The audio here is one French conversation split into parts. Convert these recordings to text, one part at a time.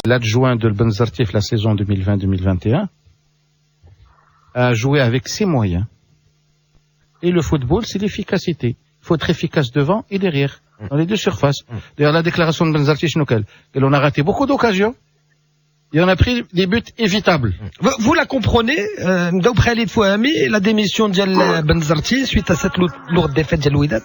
L'adjoint de Benzartif la saison 2020-2021 a joué avec ses moyens. Et le football, c'est l'efficacité. Il faut être efficace devant et derrière, dans les deux surfaces. D'ailleurs, la déclaration de Benzartif, on a raté beaucoup d'occasions. Et on a pris des buts évitables. Vous la comprenez, d'après Ali Fouhami, la démission de Benzarti suite à cette lourde défaite de Wydad?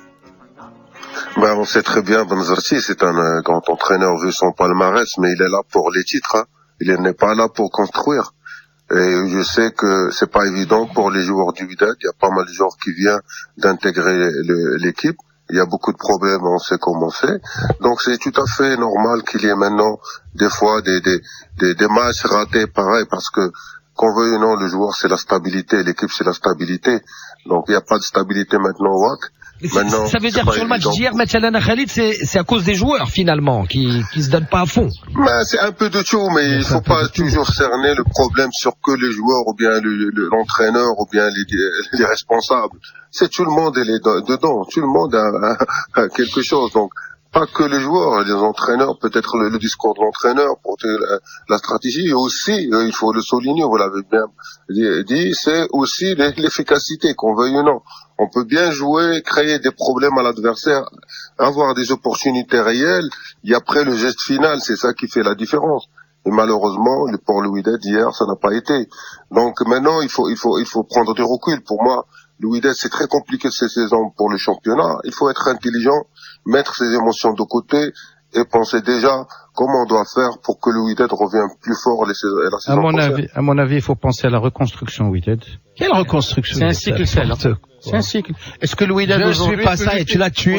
Ben, on sait très bien, Benzarti, c'est un grand entraîneur vu son palmarès, mais il est là pour les titres, hein. Il n'est pas là pour construire. Et je sais que c'est pas évident pour les joueurs du Wydad. Il y a pas mal de joueurs qui viennent d'intégrer l'équipe. Il y a beaucoup de problèmes, on sait comment c'est. Donc c'est tout à fait normal qu'il y ait maintenant des fois des matchs ratés pareil, parce que qu'on veuille ou non, le joueur c'est la stabilité, l'équipe c'est la stabilité. Donc il n'y a pas de stabilité maintenant au WAC. Maintenant, ça veut dire que sur le match d'hier, Mathialana Khalid, c'est à cause des joueurs finalement qui se donnent pas à fond. Ben, c'est un peu de tout, mais il faut pas toujours cerner le problème sur que les joueurs ou bien l'entraîneur ou bien les responsables. C'est tout le monde est dedans, tout le monde a quelque chose. Donc pas que les joueurs, les entraîneurs, peut-être le discours de l'entraîneur pour la stratégie, et aussi, il faut le souligner, vous l'avez bien dit, c'est aussi l'efficacité, qu'on veuille ou non. On peut bien jouer, créer des problèmes à l'adversaire, avoir des opportunités réelles, et après le geste final, c'est ça qui fait la différence. Et malheureusement, pour le Wydad hier, ça n'a pas été. Donc maintenant, il faut prendre du recul. Pour moi, le Wydad, c'est très compliqué cette saison pour le championnat. Il faut être intelligent, mettre ses émotions de côté et penser déjà comment on doit faire pour que le Wydad revienne plus fort la saison prochaine. À mon avis, il faut penser à la reconstruction Wydad. Quelle reconstruction? C'est un cycle, c'est un cycle. Est-ce que le Wydad aujourd'hui pas ça et tu l'as tué,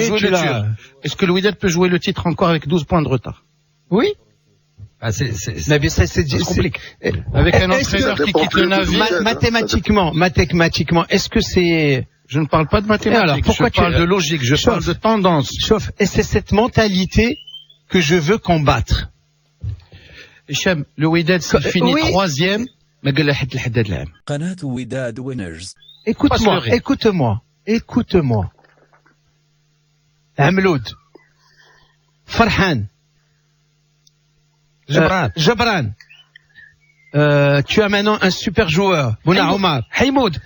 Est-ce que le Wydad peut jouer le titre encore avec 12 points de retard? Oui. Ah, c'est compliqué. Avec un entraîneur qui quitte le navire. Mathématiquement, est-ce que c'est... Je ne parle pas de mathématiques, alors, pourquoi je parle de logique, je parle de tendance. Et c'est cette mentalité que je veux combattre. Hicham, le Wydad s'il finit troisième, Écoute-moi. Amloud. Farhan. Jabran. Tu as maintenant un super joueur. Bouna Omar. Haymoud.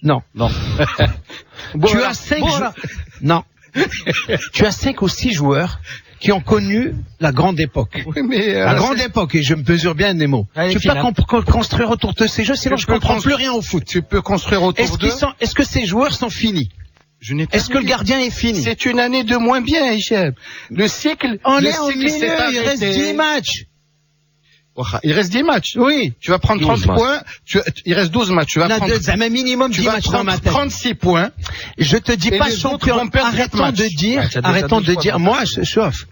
Non. Tu as 5 Non. Tu as 5 ou 6 joueurs qui ont connu la grande époque. Oui, mais la grande époque, et je me mesure bien des mots. Tu peux pas construire autour de ces jeux, sinon je comprends plus rien au foot. Tu peux construire autour d'eux. Est-ce que ces joueurs sont finis? Est-ce que le gardien est fini? C'est une année de moins bien, Hicham. Le cycle, est au milieu, il reste 10 matchs. Il reste 10 matchs. Oui. Tu vas prendre 30 points. Il reste 12 matchs. Tu vas prendre minimum 10 matchs dans ma tête. 36 points. Je te dis pas champion. Arrêtons de dire. Moi, je chauffe.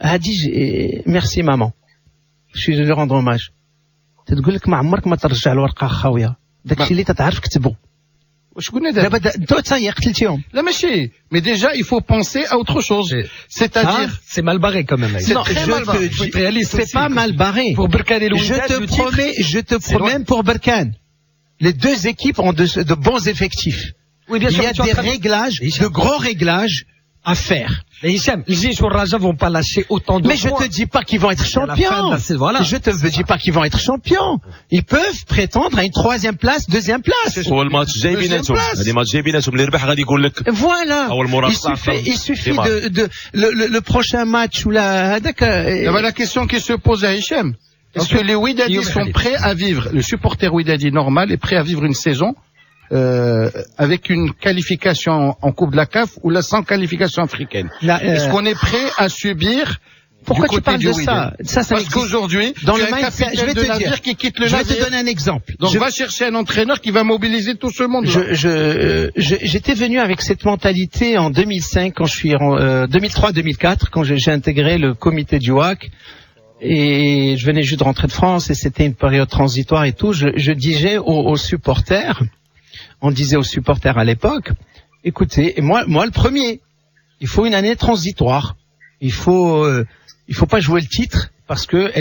Hadi, merci maman. Je suis de lui rendre hommage. تقول لك ما عمرك ما ترجع الورقة خاوية. داكشي اللي تتعرف كتبه. Mais déjà, il faut penser à autre chose. C'est-à-dire, c'est mal barré quand même. C'est très mal barré. C'est pas mal barré. Pour Berkane et le Wydad, je te promets pour Berkane. Les deux équipes ont de bons effectifs. Oui, bien sûr. Il y a des réglages, de gros réglages à faire. Mais Hicham, les joueurs Raja vont pas lâcher autant de points. Mais je te dis pas qu'ils vont être champions. Je te dis pas qu'ils vont être champions. Ils peuvent prétendre à une 3e place, 2e place. Voilà. Il suffit de le prochain match ou la question qui se pose à Hicham. Est-ce que les Wydadis sont prêts à vivre, le supporter Wydadi normal est prêt à vivre une saison avec une qualification en Coupe de la CAF ou là sans qualification africaine? Est-ce qu'on est prêt à subir? Pourquoi tu parles de ça? Parce qu'aujourd'hui, dans le mindset, je vais te dire, qui quitte le navire. Je vais te donner un exemple. Donc va chercher un entraîneur qui va mobiliser tout ce monde. J'étais venu avec cette mentalité en 2005 quand je suis 2003-2004 quand j'ai intégré le comité du WAC. Et je venais juste de rentrer de France et c'était une période transitoire et tout. Je disais aux supporters, on disait aux supporters à l'époque, écoutez, et moi le premier, il faut une année transitoire. Il faut pas jouer le titre parce que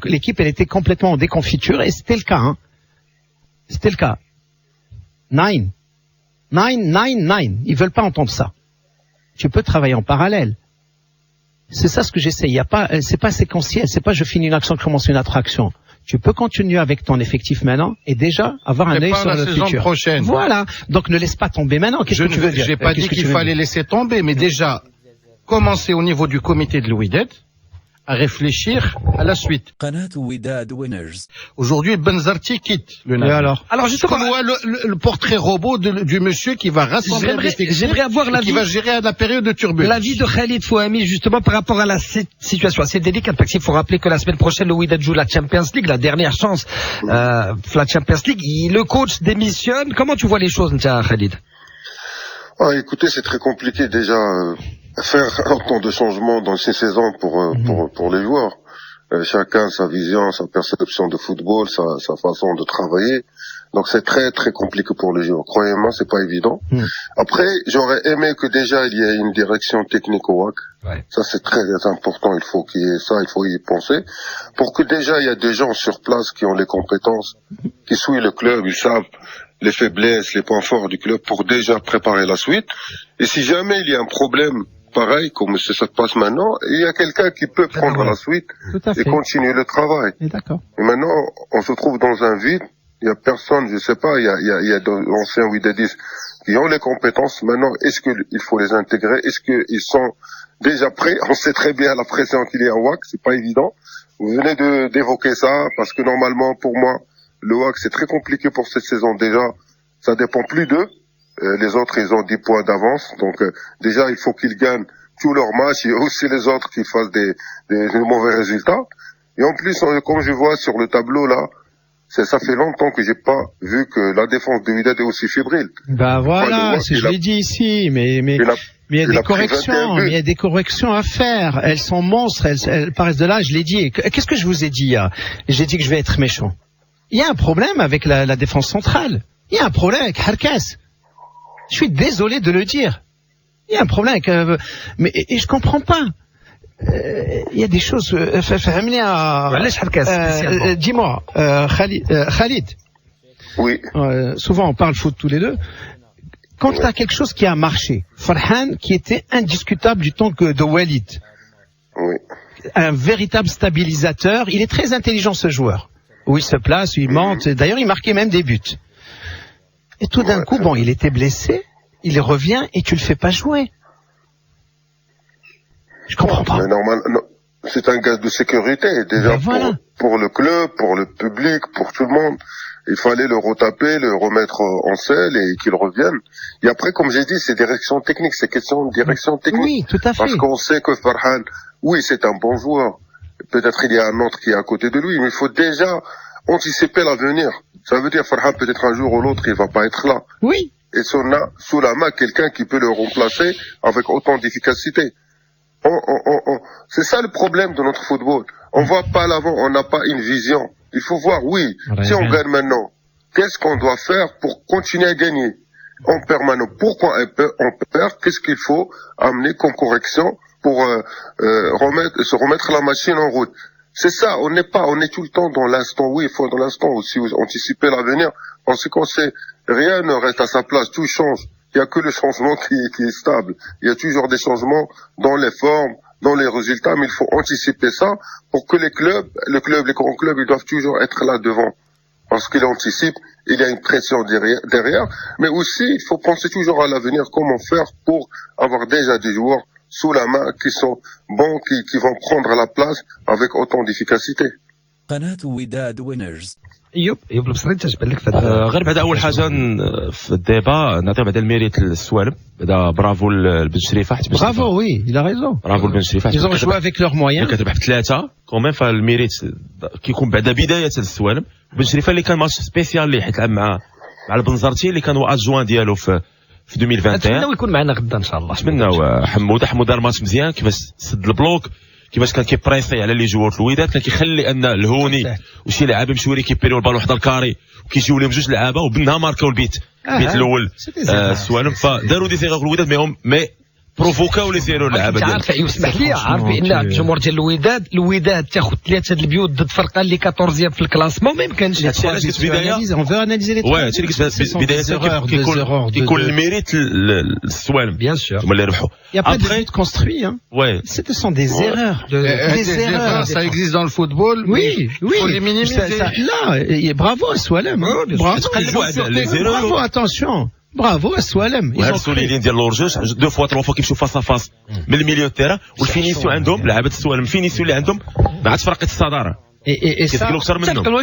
l'équipe était complètement en déconfiture et c'était le cas, hein. C'était le cas. 9. Ils veulent pas entendre ça. Tu peux travailler en parallèle. C'est ça ce que j'essaie. Il y a pas, c'est pas séquentiel. C'est pas je finis une action, je commence une autre action. Tu peux continuer avec ton effectif maintenant et déjà avoir un œil sur le futur. La saison prochaine. Voilà. Donc ne laisse pas tomber maintenant. Qu'est-ce que tu veux dire? J'ai pas dit qu'il fallait laisser tomber, mais déjà commencer au niveau du comité de l'Ouidad à réfléchir à la suite. Aujourd'hui, Benzarti quitte le navire. Alors justement, le portrait robot du monsieur qui va rassembler l'effectif, j'aimerais avoir qui va gérer la période de turbulence. L'avis de Khalid Fouhami, justement, par rapport à la situation assez délicate, parce qu'il faut rappeler que la semaine prochaine, le Wydad joue la Champions League, la dernière chance, la Champions League. Le coach démissionne. Comment tu vois les choses, Khalid? Écoutez, c'est très compliqué déjà. Faire autant de changements dans ces saisons pour les joueurs. Chacun sa vision, sa perception de football, sa façon de travailler. Donc c'est très très compliqué pour les joueurs. Croyez-moi, c'est pas évident. Après, j'aurais aimé que déjà il y ait une direction technique au WAC. Ouais. Ça c'est très important. Il faut qu'il y ait ça, il faut y penser. Pour que déjà il y a des gens sur place qui ont les compétences, qui suivent le club, ils savent les faiblesses, les points forts du club pour déjà préparer la suite. Et si jamais il y a un problème pareil, comme ça se passe maintenant, il y a quelqu'un qui peut prendre la suite et continuer le travail. D'accord. Et maintenant, on se trouve dans un vide, il y a personne, je sais pas, il y a d'anciens Wydadistes qui ont les compétences. Maintenant, est-ce qu'il faut les intégrer? Est-ce qu'ils sont déjà prêts? On sait très bien la pression qu'il y a au WAC, c'est pas évident. Vous venez d'évoquer ça, parce que normalement, pour moi, le WAC, c'est très compliqué pour cette saison. Déjà, ça dépend plus d'eux. Les autres, ils ont 10 points d'avance. Donc, déjà, il faut qu'ils gagnent tous leurs matchs. Il y a aussi les autres qui fassent des mauvais résultats. Et en plus, comme je vois sur le tableau, là, ça fait longtemps que j'ai pas vu que la défense de Wydad est aussi fébrile. Bah voilà, je l'ai dit ici, mais il y a des corrections, il y a des corrections à faire. Elles sont monstres, elles paraissent de là, je l'ai dit. Qu'est-ce que je vous ai dit? J'ai dit que je vais être méchant. Il y a un problème avec la défense centrale. Il y a un problème avec Harkas. Je suis désolé de le dire. Il y a un problème avec... et je comprends pas. Il y a des choses... dis-moi, Khalid. Oui. Souvent, on parle foot tous les deux. Quand tu as quelque chose qui a marché, Farhan, qui était indiscutable du temps de Walid, oui. Un véritable stabilisateur, il est très intelligent, ce joueur. Où il se place, où il monte. D'ailleurs, il marquait même des buts. Et tout d'un coup, il était blessé, il revient et tu le fais pas jouer. Je comprends pas. Mais non, c'est un gage de sécurité, déjà pour le club, pour le public, pour tout le monde. Il fallait le retaper, le remettre en selle et qu'il revienne. Et après, comme j'ai dit, c'est direction technique, c'est question de direction technique. Oui, tout à fait. Parce qu'on sait que Farhan, oui, c'est un bon joueur. Peut-être il y a un autre qui est à côté de lui, mais il faut déjà anticiper l'avenir. Ça veut dire Farhan, peut-être un jour ou l'autre, il va pas être là. Oui. Et on a sous la main quelqu'un qui peut le remplacer avec autant d'efficacité. C'est ça le problème de notre football. On voit pas l'avant, on n'a pas une vision. Il faut voir, oui, si on gagne maintenant, qu'est-ce qu'on doit faire pour continuer à gagner en permanence? Pourquoi on perd? Qu'est-ce qu'il faut amener comme correction pour se remettre la machine en route? C'est ça, on est tout le temps dans l'instant. Oui, il faut dans l'instant aussi anticiper l'avenir. Parce qu'on sait, rien ne reste à sa place, tout change. Il n'y a que le changement qui est stable. Il y a toujours des changements dans les formes, dans les résultats, mais il faut anticiper ça pour que les grands clubs, ils doivent toujours être là devant. Parce qu'ils anticipent, il y a une pression derrière. Mais aussi, il faut penser toujours à l'avenir, comment faire pour avoir déjà des joueurs sous la main qui sont bons, qui vont prendre la place avec autant d'efficacité. ايوب بالبصري انت تبان لك غير بعدا اول حاجه في الديبا نعطيو بعدا الميريت للسوالم بعدا برافو لبن شريفه حيت برافو وي il a raison برافو لبن شريفه ils ont joué avec leurs moyens كتربح بثلاثه كومين فالميريت كيكون بعدا بدايه السوالم بن شريفه اللي كان ماتش سبيسيال اللي حيت لعب مع البنزرتي اللي كان هو ادجوان ديالو في 2021 نتمناو يكون معنا غدا ان شاء الله نتمناو حمود دار ماتش مزيان كيفاش سد البلوك كيفاش كان كيبريسي على لي جوور الوداد كان كيخلي ان الهوني وشي لعابه يمشيو كيبيريو البال واحد الكاري وكيجيو لهم جوج لعابه وبالنهار ماركاو البيت الاول السوالم فداروا دي سيغور الوداد مي بروفوكاو لي سيرو اللعابه انت ديالك. عارف يسمح لي عارف بان الجمهور ديال الوداد تاخذ 3 البيوت ضد فرقه اللي 14 في الكلاسمون ما يمكنش. هادشي علاش كنت بدايه on veut analyser les واه هادشي اللي كنت بدايه كيكون الميريت للسوالم بيان سور هما اللي ربحوا. Il n'y a pas de but construit, hein. Ouais. Ce sont des erreurs. Des erreurs, ça existe dans le football. Oui, oui. Faut les minimiser. Là, et bravo à Soualem. Bravo, attention. Bravo à Soualem. وهاد السوليين ديال لورجوش 2 fois 3 fois كيمشيو فاس فاس من الميليو تيرا والفينيسيون عندهم لعابه السوالم الفينيسيون اللي عندهم ما عادش فرقه الصداره. Et ça, كيدخلوا اكثر منهم.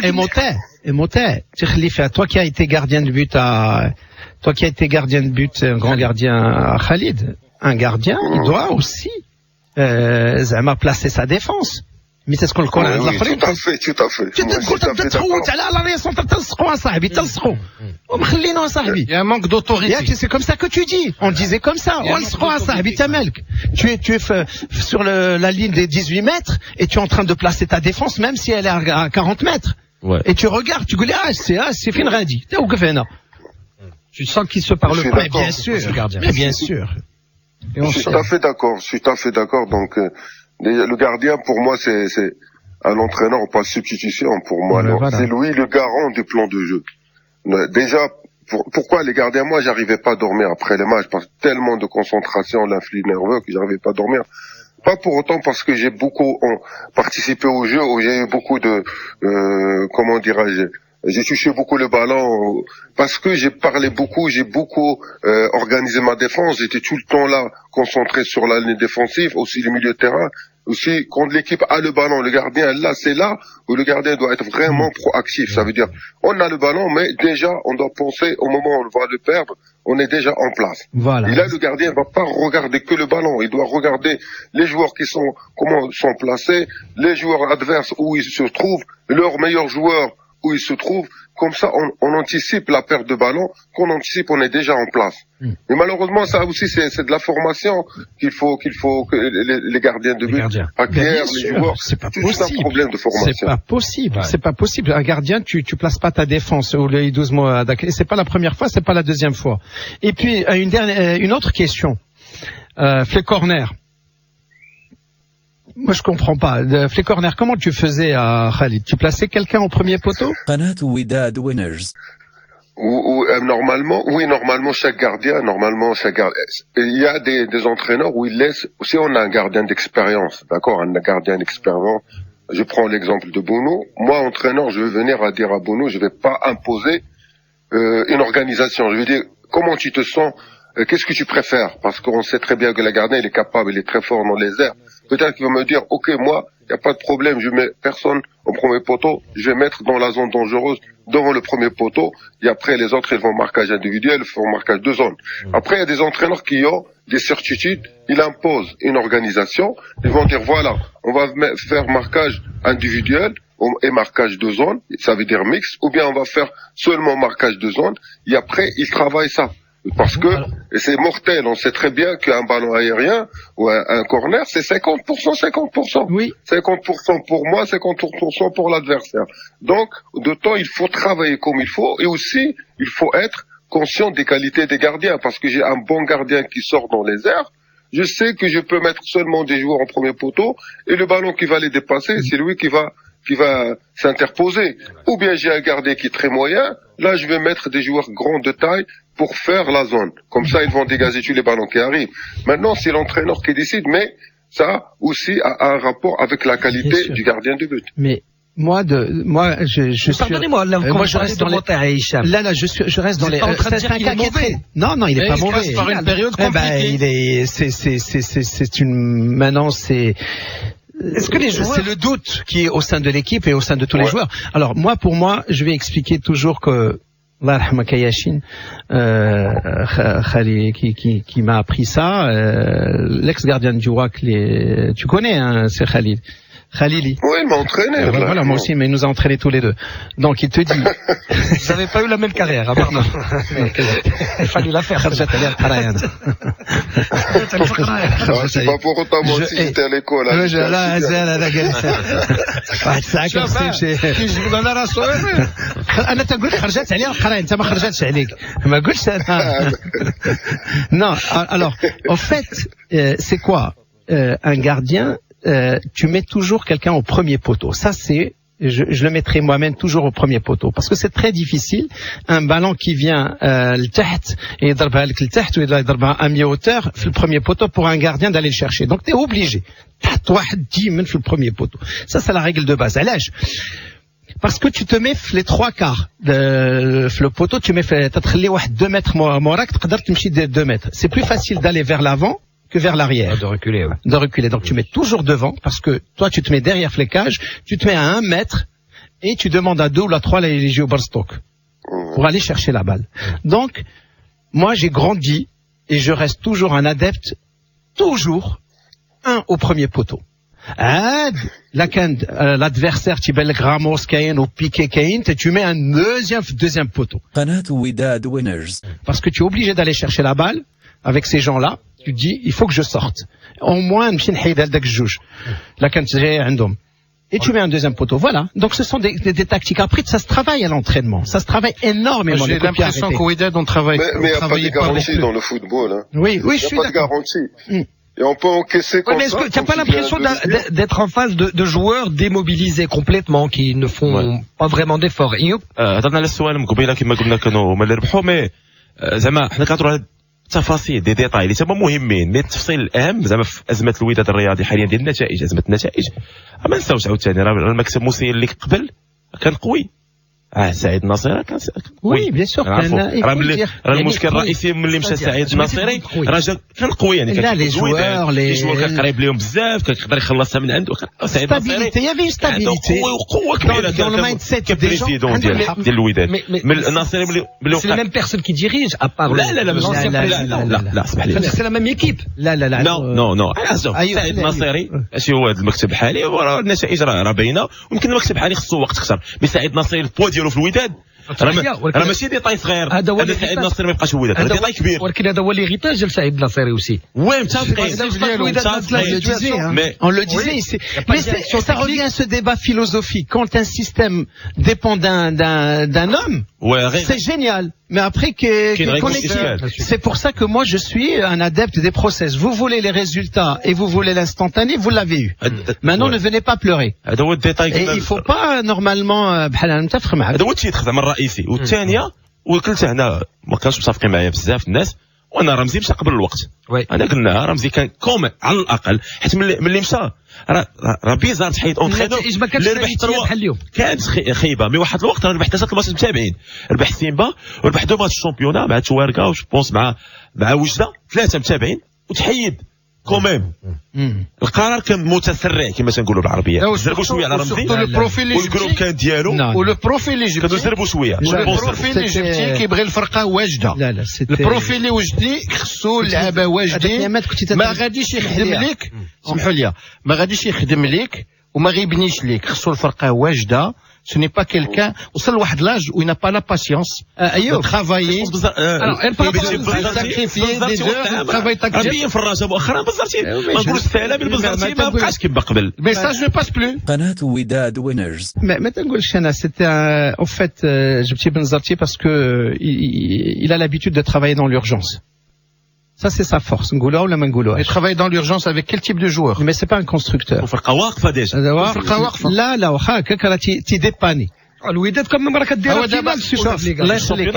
et Motet, Khalifa, toi qui as été gardien de but un grand gardien à Khalid, un gardien, il doit aussi زعما placer sa défense. Mais c'est ce qu'on le connaît. tout à fait. تتخوت على الرئيس تلصقوا صاحبي تلصقوا ومخلينه صاحبي. Il y a un manque d'autorité. C'est comme ça que tu dis. On disait comme ça. تلصقوا صاحبي تملك. Tu es sur la ligne des 18 mètres et tu es en train de placer ta défense même si elle est à 40 mètres. Ouais. Et tu regardes, tu dis c'est fin radi. T'es où que fait là? Tu sens qu'ils se parlent pas. Bien sûr. Mais bien sûr. Je suis tout à fait d'accord. Donc, le gardien, pour moi, c'est un entraîneur, pas substitution pour moi. Voilà. C'est lui le garant du plan de jeu. Déjà, pourquoi les gardiens, moi, j'arrivais pas à dormir après les matchs, parce que tellement de concentration, l'influx nerveux, que j'arrivais pas à dormir. Pas pour autant parce que j'ai beaucoup participé au jeu, où j'ai eu beaucoup de, comment dirais-je, j'ai touché beaucoup le ballon, parce que j'ai parlé beaucoup, j'ai beaucoup organisé ma défense, j'étais tout le temps là, concentré sur la ligne défensive, aussi le milieu de terrain, aussi quand l'équipe a le ballon, le gardien là, c'est là où le gardien doit être vraiment proactif. Ça veut dire, on a le ballon, mais déjà, on doit penser au moment où on va le perdre, on est déjà en place. Voilà. Et là, le gardien ne va pas regarder que le ballon, il doit regarder les joueurs qui sont, comment ils sont placés, les joueurs adverses où ils se trouvent, leurs meilleurs joueurs où ils se trouvent. Comme ça, on anticipe la perte de ballon. Qu'on anticipe, on est déjà en place. Mais malheureusement, ça aussi, c'est de la formation qu'il faut que les gardiens de but acquièrent, les joueurs. C'est pas possible. C'est un problème de formation. C'est pas possible. Ouais. C'est pas possible. Un gardien, tu places pas ta défense ou les 12 mois d'accueil. C'est pas la première fois, c'est pas la deuxième fois. Et puis, une autre question. Les corners. Moi, je comprends pas. Les corners, comment tu faisais à Khalid? Tu plaçais quelqu'un au premier poteau? Normalement, chaque gardien, il y a des entraîneurs où ils laissent, si on a un gardien d'expérience, d'accord, un gardien d'expérience, je prends l'exemple de Bono. Moi, entraîneur, je vais venir à dire à Bono, je vais pas imposer, une organisation. Je vais dire, comment tu te sens, qu'est-ce que tu préfères? Parce qu'on sait très bien que le gardien, il est capable, il est très fort dans les airs. Peut-être qu'il va me dire, ok, moi, il n'y a pas de problème, je mets personne au premier poteau, je vais mettre dans la zone dangereuse, devant le premier poteau, et après les autres, ils vont marquage individuel, ils font marquage de zone. Après, il y a des entraîneurs qui ont des certitudes, ils imposent une organisation, ils vont dire, voilà, on va faire marquage individuel et marquage de zone, ça veut dire mix, ou bien on va faire seulement marquage de zone, et après, ils travaillent ça. Parce que c'est mortel, on sait très bien qu'un ballon aérien ou un corner, c'est 50%, 50%. Oui. 50% pour moi, 50% pour l'adversaire. Donc, de temps, il faut travailler comme il faut, et aussi, il faut être conscient des qualités des gardiens, parce que j'ai un bon gardien qui sort dans les airs, je sais que je peux mettre seulement des joueurs en premier poteau, et le ballon qui va les dépasser, c'est lui qui va s'interposer. Ou bien j'ai un gardien qui est très moyen, là je vais mettre des joueurs grands de taille pour faire la zone. Comme ça, ils vont dégager tous les ballons qui arrivent. Maintenant, c'est l'entraîneur qui décide, mais ça aussi a un rapport avec la qualité du gardien de but. Mais moi, je suis. Pardonnez-moi, là, moi, je reste dans les. Là, je reste dans les. C'est un cas qui est mauvais. Non, il est pas mauvais. Il passe par une période compliquée. C'est une. Maintenant, c'est. Est-ce que les joueurs... C'est le doute qui est au sein de l'équipe et au sein de tous les joueurs. Alors, pour moi, je vais expliquer toujours que Allah yarhamaka Yacine, Khalid, qui m'a appris ça, l'ex-gardien du WAC, tu connais, hein, c'est Khalid. Khalili. Oui, il m'a entraîné. Voilà, moi aussi, mais il nous a entraînés tous les deux. Donc, il te dit. Vous n'avez pas eu la même carrière, hein, pardon. Il fallait la faire. C'est pas pour autant, moi aussi, j'étais à l'école. انا تقول خرجت عليها القرايه انت ما خرجتش عليك ما قلتش انا non alors en fait c'est quoi un gardien tu mets toujours quelqu'un au premier poteau ça c'est je le mettrai moi-même toujours au premier poteau parce que c'est très difficile un ballon qui vient لتحت يضربها لك لتحت ولا يضربها à mi-hauteur في le premier poteau pour un gardien d'aller le chercher donc tu es obligé تحت واحد ديما في le premier poteau ça c'est la règle de base علاش parce que tu te mets les trois quarts le poteau tu mets تتخلي واحد 2 mètres موراك تقدر تمشي 2 mètres c'est plus facile d'aller vers l'avant que vers l'arrière. De reculer, ouais. De reculer. Donc tu mets toujours devant, parce que toi tu te mets derrière les cages, tu te mets à 1 mètre, et tu demandes à 2 ou à 3 les géobarstock pour aller chercher la balle. Donc, moi j'ai grandi, et je reste toujours un adepte, toujours, un au premier poteau. L'adversaire, tu mets le Ramos Cain ou Piqué Cain, et tu mets un deuxième poteau. Parce que tu es obligé d'aller chercher la balle, avec ces gens-là, tu dis, il faut que je sorte. Au moins, et tu mets un deuxième poteau. Voilà. Donc, ce sont des tactiques. Après, ça se travaille à l'entraînement. Ça se travaille énormément. J'ai l'impression qu'au Wydad, on travaille. Mais il n'y a pas de garantie dans le football, hein. Oui, je suis d'accord. Il n'y a pas de garantie. Et on peut encaisser comme mais est-ce que tu n'as pas l'impression d'être en face de joueurs démobilisés complètement, qui ne font pas vraiment d'efforts? هضرنا على السؤال من قبيله كما قلنا كانوا هما اللي ربحوا مي زعما حنا كنهضروا على التفاصيل دي ديتاي اللي تما مهمين مي التفصيل الاهم زعما في ازمه الوداد الرياضي حاليا ديال النتائج ازمه النتائج ما نساوش عاوتاني راه المكسب موسيل اللي قبل كان قوي سعيد الناصري كان وي بيان سور راه المشكل الرئيسي ملي مشى سعيد الناصري راه كان قوي يعني لا لي جوار كان قريب لهم بزاف كان يقدر يخلصها من عنده سعيد الناصري يافي ستابيليتي قوه كبيره كبريزيدون ديال الوداد من الناصري ملي c'est la même personne qui dirige à part لا اسمح لي c'est la même équipe لا نو سعيد الناصري ماشي هو هذا المكتب الحالي النتائج راه باينه ويمكن المكتب الحالي خصو وقت اكثر مي سعيد الناصري البوا ديالو في الوداد راه ماشي ديتاي صغير هذا سعيد الناصري ما يبقاش الوداد هذا ديتاي كبير ولكن هذا هو ليغيتاج ديال سعيد الناصري وسي وي متفقين on le disait mais ça revient à ce débat philosophique quand un système dépend d'un homme c'est génial mais après c'est pour ça que moi je suis un adepte des process vous voulez les résultats et vous voulez l'instantané vous l'avez eu maintenant ne venez pas pleurer et il faut pas normalement بحال نتفق معك هذا هو التيتر زعما الرئيسي والثانيه وقلتها هنا ما كانش متفقين معايا بزاف الناس وانا رمزي مشى قبل الوقت انا قلنا رمزي كان كوم على الاقل حيت ملي مشى راه بيزار تحيد اونترينور اللي ربح 3 كانت خيبه مي واحد الوقت راه ربح 3 الماتشات متابعين ربح سيمبا وربح 2 ماتش الشامبيونا مع تواركا وجبونس مع وجده 3 متابعين وتحيد كوميم القرار كان متسرع كما تنقولوا بالعربيه زربوا شويه على رمزي والجروب كان ديالو والبروفيل اللي جبتي كانوا زربوا شويه البروفيل اللي جبتي كيبغي الفرقه واجده البروفيل اللي وجدي خصو اللعابه واجدين ما غاديش يخدم لك سمحوا لي ما غاديش يخدم لك وما غيبنيش لك خصو الفرقه واجده ce n'est pas quelqu'un وصل لواحد لاج où il n'a pas la patience de travailler sacrifier des heures de travail tactique ربي في الرجاء مؤخرا بزرتي ما نقولش سهله بالبزرتي ما بقاش كيما قبل mais ça je ne passe plus قناة وداد winners ما تنقولش انا c'était en fait جبتي بنزرتي parce que il a l'habitude de travailler dans l'urgence ça c'est sa force نقولها ولا ما نقولوهاش il travaille dans l'urgence avec quel type de joueur mais c'est pas un constructeur فرقه واقفه ديجا لا واخا هكاك راه تي ديباني الوداد كم راه كدير دابا الله يخليك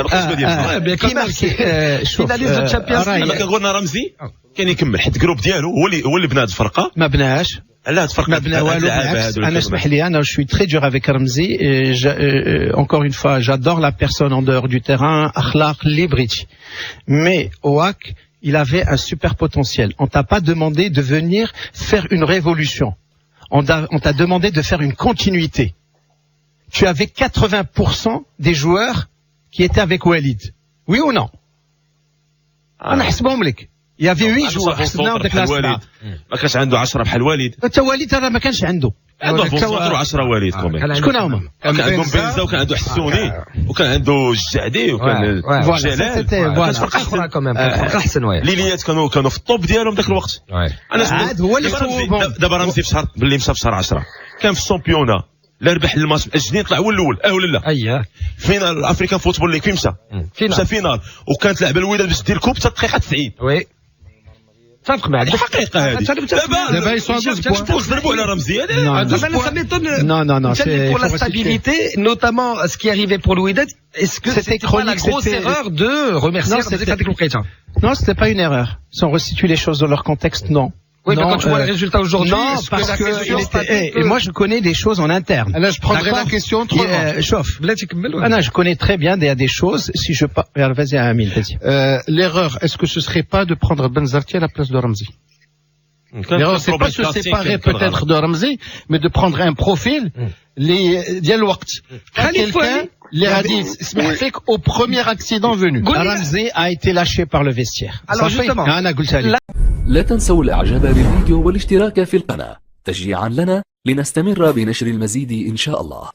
شوف انا كنقول رمزي كان يكمل حيت الجروب ديالو هو اللي بنى هذه الفرقه ما بناش لا تفرق ما بنا والو بالعكس انا اسمح لي انا je suis très dur avec Ramzi et encore une fois j'adore la personne en dehors du terrain akhlaq libriti mais Ouak il avait un super potentiel on t'a pas demandé de venir faire une révolution on t'a demandé de faire une continuité tu avais 80% des joueurs qui étaient avec Walid oui ou non انا حسبهم لك il y avait 8 joueurs حسبناهم داك الاسبوع ما كانش عنده 10 بحال والد حتى والد راه ما كانش عنده عنده فوسطر 10 وليد كومي. شكون هما؟ كان عندهم بنزا وكان عنده حسوني وكان عنده الجعدي وكان جلال. كانت فرقه اخرى كمان، فرقه احسن. ليليات كانوا في الطوب ديالهم ذاك الوقت. عاد هو اللي دابا رمزي في شهر باللي مشى في شهر 10 كان في الشامبيونا، لا ربح الماتش مأجلين طلع هو الاول ولا لا. اييه فينال الافريكان فوتبول ليغ فين مشى؟ مشى فينال وكانت لعبه الوداد باش دير كوب حتى الدقيقه 90. وي صافق معك الحقيقه هذه. دابا يصادوا واش ضربوا على رمزي هذا؟ Non, c'est pour la stabilité, notamment ce qui arrivait pour le Wydad. Est-ce que c'était pas la grosse erreur de remercier Fatih Koukrecha? Non, c'était pas une erreur. Si on resitue les choses dans leur contexte, non. Oui, mais quand tu vois les résultats aujourd'hui, non, parce que et moi je connais des choses en interne. Là, je prendrai la question autrement. Chauffe. Je connais très bien des choses. Si je pas, vas-y, Amine, vas-y. L'erreur, est-ce que ce serait pas de prendre Benzarti à la place de Ramzi? L'erreur, c'est pas se séparer peut-être de Ramzi, mais de prendre un profil, ديال الوقت. Quelqu'un, les hadiths, au premier accident venu. Ramzi a été lâché par le vestiaire. Alors justement, لا تنسوا الاعجاب بالفيديو والاشتراك في القناة تشجيعا لنا لنستمر بنشر المزيد إن شاء الله.